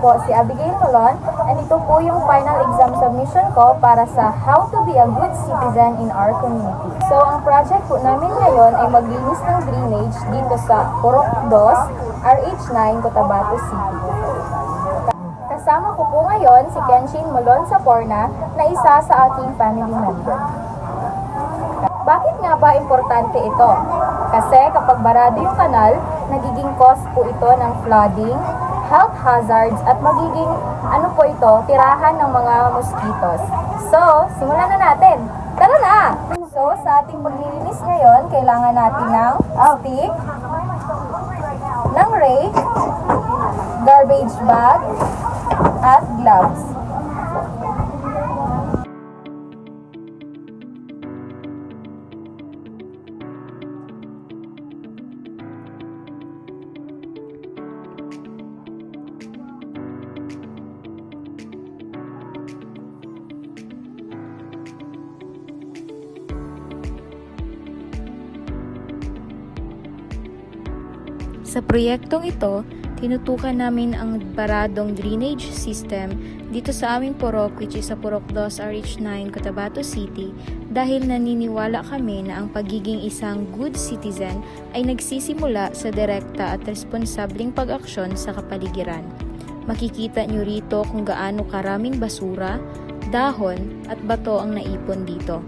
po si Abigail Molon and ito po yung final exam submission ko para sa How to be a Good Citizen in Our Community. So ang project po namin ngayon ay maglinis ng drainage dito sa Purok 2, RH9, Cotabato City. Kasama ko po ngayon si Kenshin Molon Saporna na isa sa aking family member. Bakit nga ba importante ito? Kasi kapag barado yung kanal, nagiging cause po ito ng flooding, health hazards, at magiging tirahan ng mga mosquitoes. So, simulan na natin! Tara na! So, sa ating paglilinis ngayon, kailangan natin ng stick, ng rake, garbage bag, at gloves. Sa proyektong ito, tinutukan namin ang baradong drainage system dito sa aming purok, which is sa Purok 2 RH9 Cotabato City, dahil naniniwala kami na ang pagiging isang good citizen ay nagsisimula sa direkta at responsableng pag-aksyon sa kapaligiran. Makikita nyo rito kung gaano karaming basura, dahon at bato ang naipon dito.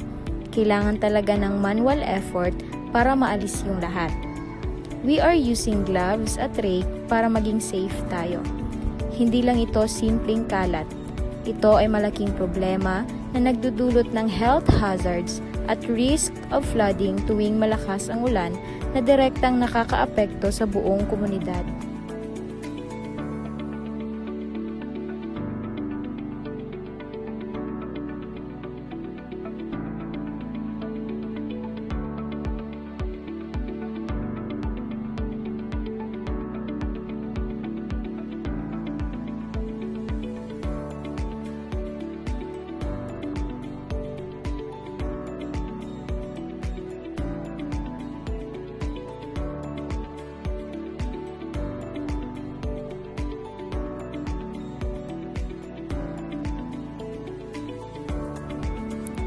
Kailangan talaga ng manual effort para maalis yung lahat. We are using gloves at rake para maging safe tayo. Hindi lang ito simpleng kalat. Ito ay malaking problema na nagdudulot ng health hazards at risk of flooding tuwing malakas ang ulan na direktang nakakaapekto sa buong komunidad.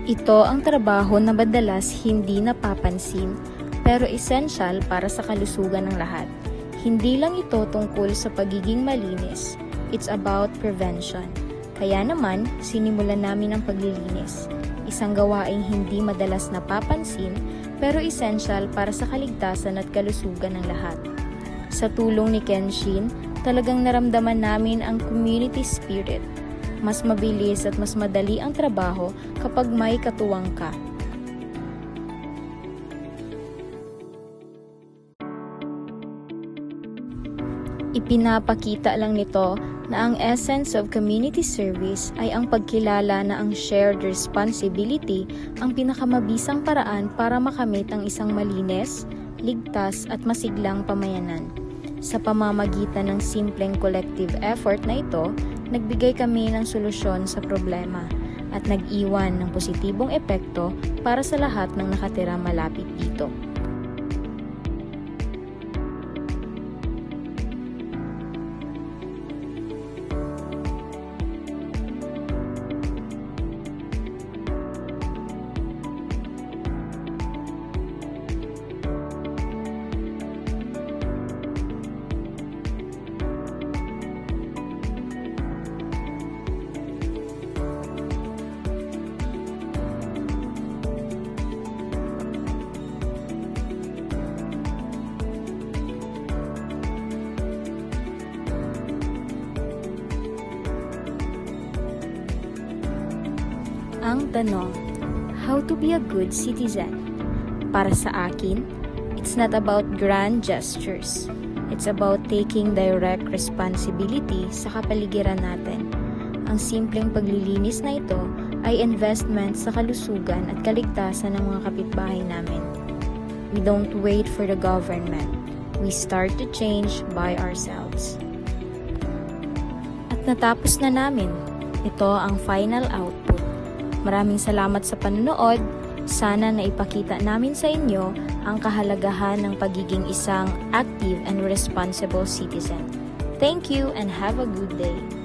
Ito ang trabaho na madalas hindi napapansin, pero essential para sa kalusugan ng lahat. Hindi lang ito tungkol sa pagiging malinis, it's about prevention. Kaya naman, sinimulan namin ang paglilinis. Isang gawaing hindi madalas napapansin, pero essential para sa kaligtasan at kalusugan ng lahat. Sa tulong ni Kenshin, talagang naramdaman namin ang community spirit. Mas mabilis at mas madali ang trabaho kapag may katuwang ka. Ipinapakita lang nito na ang essence of community service ay ang pagkilala na ang shared responsibility ang pinakamabisang paraan para makamit ang isang malinis, ligtas at masiglang pamayanan. Sa pamamagitan ng simpleng collective effort na ito, nagbigay kami ng solusyon sa problema at nag-iwan ng positibong epekto para sa lahat ng nakatira malapit dito. Ang tanong, how to be a good citizen? Para sa akin, it's not about grand gestures. It's about taking direct responsibility sa kapaligiran natin. Ang simpleng paglilinis na ito ay investment sa kalusugan at kaligtasan ng mga kapitbahay namin. We don't wait for the government. We start to change by ourselves. At natapos na namin. Ito ang final output. Maraming salamat sa panonood. Sana na ipakita namin sa inyo ang kahalagahan ng pagiging isang active and responsible citizen. Thank you and have a good day.